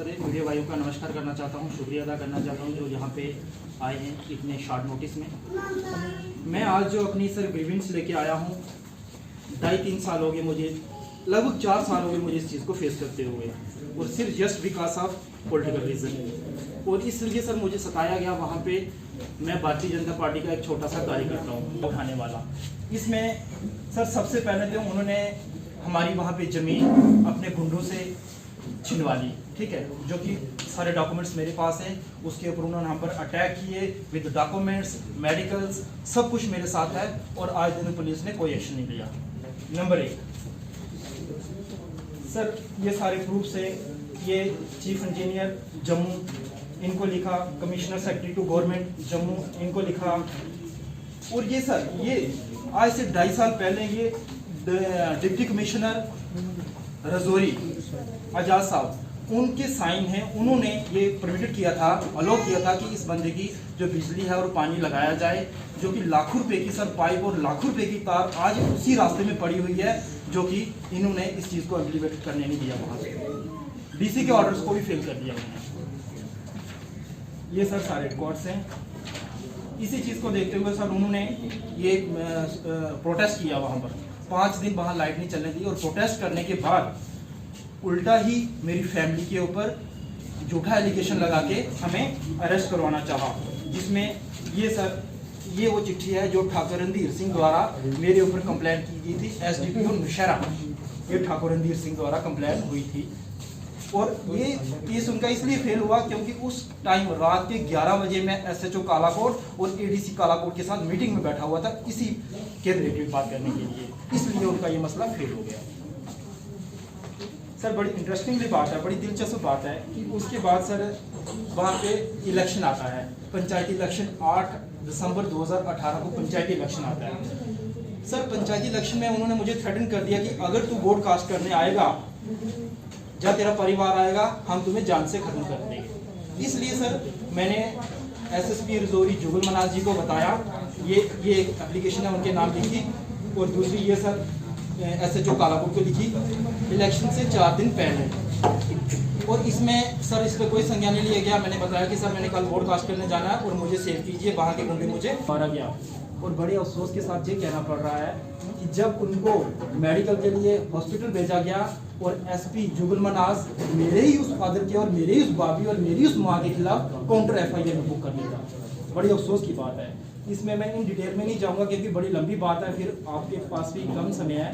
सारे मीडिया भाइयों का नमस्कार करना चाहता हूँ, शुक्रिया अदा करना चाहता हूँ जो यहाँ पे आए हैं इतने शॉर्ट नोटिस में। मैं आज जो अपनी सर ग्रीवेंस लेके आया हूँ, 2.5-3 साल हो गए मुझे, लगभग 4 साल हो गए मुझे इस चीज़ को फेस करते हुए, और सिर्फ just because of political reason. और इसलिए सर मुझे सताया गया। वहाँ पे मैं भारतीय जनता पार्टी का एक छोटा सा कार्यकर्ता हूँ, उठाने वाला। इसमें सर सबसे पहले तो उन्होंने हमारी वहाँ पे ज़मीन अपने गुंडों से छिनवा ली, ठीक है, जो कि सारे डॉक्यूमेंट्स मेरे पास हैं। उसके ऊपर उन्होंने हम पर अटैक किए विद डॉक्यूमेंट्स, मेडिकल्स, सब कुछ मेरे साथ है, और आज दिन पुलिस ने कोई एक्शन नहीं लिया। नंबर 1 सर, ये सारे प्रूफ्स है। ये चीफ इंजीनियर जम्मू, इनको लिखा, commissioner secretary to government Jammu, इनको लिखा। और ये सर, ये आज से 2.5 साल पहले ये डिप्टी कमिश्नर रजौरी आजाद साहब, उनके साइन हैं। उन्होंने ये परमिटेड किया था, अलाउ किया था कि इस बंदे की जो बिजली है और पानी लगाया जाए, जो कि लाखों रुपए की सर पाइप और लाखों रुपए की तार आज उसी रास्ते में पड़ी हुई है, जो कि इन्होंने इस चीज़ को इम्प्लीमेंट करने नहीं दिया। वहाँ पे डीसी के ऑर्डर्स को भी फेल कर दिया उन्होंने। ये सर सारे रिकॉर्ड्स हैं। इसी चीज़ को देखते हुए सर उन्होंने ये प्रोटेस्ट किया वहाँ पर। 5 दिन वहाँ लाइट नहीं चलने दी, और प्रोटेस्ट करने के बाद उल्टा ही मेरी फैमिली के ऊपर झूठा एलिगेशन लगा के हमें अरेस्ट करवाना चाहा, जिसमें ये सर, ये वो चिट्ठी है जो ठाकुर रणधीर सिंह द्वारा मेरे ऊपर कंप्लेंट की गई थी। SDPO नौशहरा, ये ठाकुर रणधीर सिंह द्वारा कंप्लेंट हुई थी। और ये केस उनका इसलिए फेल हुआ क्योंकि उस टाइम रात के 11 बजे मैं SHO कालाकोट और ADC कालाकोट के साथ मीटिंग में बैठा हुआ था, इसी के रिलेटेड बात करने के लिए। इसलिए उनका ये मसला फेल हो गया। सर बड़ी इंटरेस्टिंगली बात है, बड़ी दिलचस्प बात है कि उसके बाद सर वहाँ पे इलेक्शन आता है, पंचायती इलेक्शन। 8 दिसंबर 2018 को पंचायती इलेक्शन आता है। सर पंचायती इलेक्शन में उन्होंने मुझे थ्रेटन कर दिया कि अगर तू वोट कास्ट करने आएगा या तेरा परिवार आएगा, हम तुम्हें जान से खत्म कर देंगे। इसलिए सर मैंने SSP रजौरी जुगल मनाज जी को बताया, ये एक एप्लीकेशन है, उनके नाम लिखी, और दूसरी ये सर SHO कालाकोट को लिखी इलेक्शन से 4 दिन पहले। और इसमें सर इस पर कोई संज्ञान नहीं लिया गया। मैंने बताया कि सर मैंने कल वोट कास्ट करने जाना है और मुझे सेव कीजिए, वहाँ के गुंडे मुझे मारा गया। और बड़े अफसोस के साथ ये कहना पड़ रहा है कि जब उनको मेडिकल के लिए हॉस्पिटल भेजा गया और SP जुगल मनाज मेरे ही उस फादर के और मेरे ही उस भाभी और मेरी उस माँ के खिलाफ काउंटर FIR बुक कर देगा। बड़ी अफसोस की बात है। इसमें मैं इन डिटेल में नहीं जाऊंगा क्योंकि बड़ी लंबी बात है, फिर आपके पास भी कम समय है।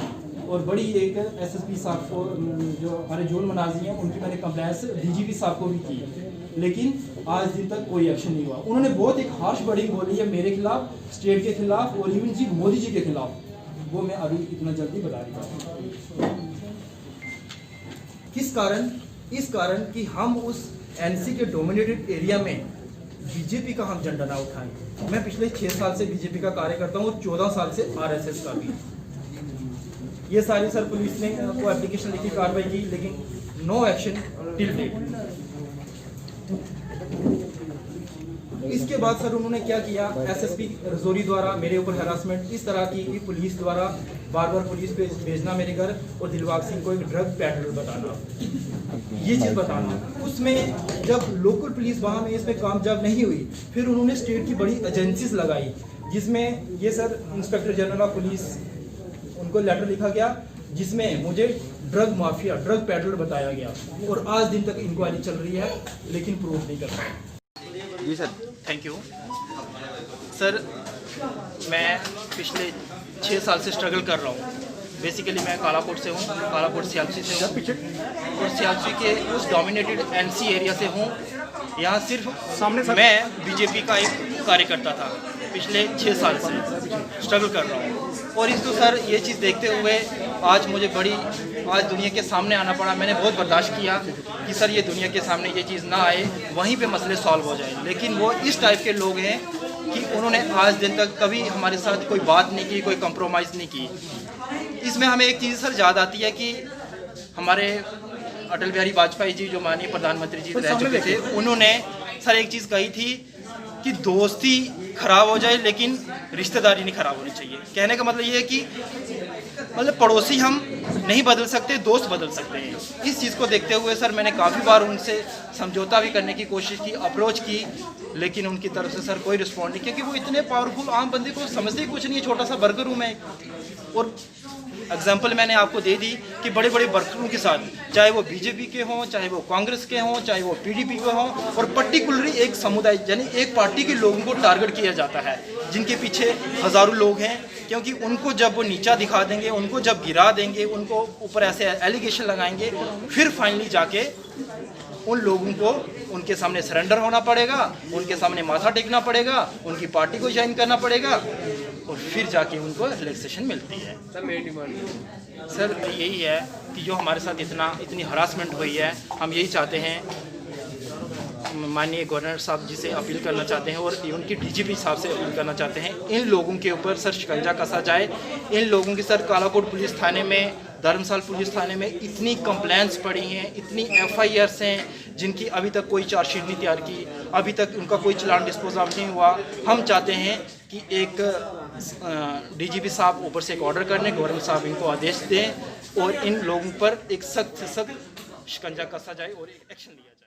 और बड़ी एक SSP साहब को, जो हमारे जुगल मनाजी हैं, उनकी मैंने कंप्लेंट्स DGP साहब को भी की, लेकिन आज दिन तक कोई एक्शन नहीं हुआ। उन्होंने बहुत एक हार्श वर्डिंग बोली है मेरे खिलाफ, स्टेट के खिलाफ और इवन जी मोदी जी के खिलाफ, वो मैं अभी इतना जल्दी बता नहीं पाऊंगा। किस कारण? इस कारण कि हम उस NC के डोमिनेटेड एरिया में BJP का हम झंडा ना उठाएं। मैं पिछले 6 साल से BJP का कार्यकर्ता हूँ और 14 साल से RSS का भी। ये सारी सर पुलिस ने को एप्लीकेशन लिखी, कार्रवाई की, लेकिन नो एक्शन टिल डेट। इसके बाद सर उन्होंने क्या किया, SSP रजौरी द्वारा मेरे ऊपर हरासमेंट इस तरह की कि पुलिस द्वारा बार बार पुलिस पे भेजना मेरे घर, और दिलबाग सिंह को एक ड्रग पैडलर बताना, ये चीज़ बताना। उसमें जब लोकल पुलिस वहाँ में इसमें कामयाब नहीं हुई, फिर उन्होंने स्टेट की बड़ी एजेंसीज लगाई, जिसमें ये sir inspector general of police, उनको लेटर लिखा गया जिसमें मुझे ड्रग माफिया, ड्रग पैडलर बताया गया, और आज दिन तक इंक्वायरी चल रही है लेकिन प्रूफ नहीं कर पाए। जी सर, थैंक यू सर। मैं पिछले 6 साल से स्ट्रगल कर रहा हूँ। बेसिकली मैं कालाकोट से हूँ, कालाकोट सियालसी से हूँ, और सियालसी के उस डोमिनेटेड NC एरिया से हूँ। यहाँ सिर्फ सामने मैं BJP का एक कार्यकर्ता था। पिछले 6 साल से स्ट्रगल कर रहा हूँ, और इसको सर ये चीज़ देखते हुए आज मुझे आज दुनिया के सामने आना पड़ा। मैंने बहुत बर्दाश्त किया कि सर ये दुनिया के सामने ये चीज़ ना आए, वहीं पे मसले सॉल्व हो जाए, लेकिन वो इस टाइप के लोग हैं कि उन्होंने आज दिन तक कभी हमारे साथ कोई बात नहीं की, कोई कंप्रोमाइज़ नहीं की। इसमें हमें एक चीज़ सर याद आती है कि हमारे अटल बिहारी वाजपेयी जी, जो माननीय प्रधानमंत्री जी रह चुके थे, उन्होंने सर एक चीज़ कही थी कि दोस्ती खराब हो जाए लेकिन रिश्तेदारी नहीं खराब होनी चाहिए। कहने का मतलब ये है कि मतलब पड़ोसी हम नहीं बदल सकते, दोस्त बदल सकते हैं। इस चीज़ को देखते हुए सर मैंने काफ़ी बार उनसे समझौता भी करने की कोशिश की, अप्रोच की, लेकिन उनकी तरफ से सर कोई रिस्पॉन्ड नहीं, क्योंकि वो इतने पावरफुल आम बंदे को समझते ही कुछ नहीं है, छोटा सा वर्कर हूँ मैं। और एग्जाम्पल मैंने आपको दे दी कि बड़े बड़े वर्करों के साथ, चाहे वो बीजेपी के हों, चाहे वो कांग्रेस के हों, चाहे वो पीडीपी के हों, और पर्टिकुलरली एक समुदाय यानी एक पार्टी के लोगों को टारगेट किया जाता है, जिनके पीछे हज़ारों लोग हैं। क्योंकि उनको जब वो नीचा दिखा देंगे, उनको जब गिरा देंगे, उनको ऊपर ऐसे एलिगेशन लगाएंगे, फिर फाइनली जाके उन लोगों को उनके सामने सरेंडर होना पड़ेगा, उनके सामने माथा टेकना पड़ेगा, उनकी पार्टी को ज्वाइन करना पड़ेगा, और फिर जाके उनको रिलैक्सेशन मिलती है। सर यही है कि जो हमारे साथ इतनी हरासमेंट हुई है, हम यही चाहते हैं, माननीय गवर्नर साहब जी से अपील करना चाहते हैं और उनकी डीजीपी साहब से अपील करना चाहते हैं, इन लोगों के ऊपर सर शिकंजा कसा जाए। इन लोगों की सर कालाकोट पुलिस थाने में, धर्मशाला पुलिस थाने में इतनी कंप्लेंट्स पड़ी हैं, इतनी एफआईआर्स हैं, जिनकी अभी तक कोई चार्जशीट नहीं तैयार की, अभी तक उनका कोई चालान डिस्पोज ऑफ नहीं हुआ। हम चाहते हैं कि एक डीजीपी साहब ऊपर से एक ऑर्डर करने, गवर्नर साहब इनको आदेश दें और इन लोगों पर एक सख्त से सख्त शिकंजा कसा जाए और एक्शन लिया जाए।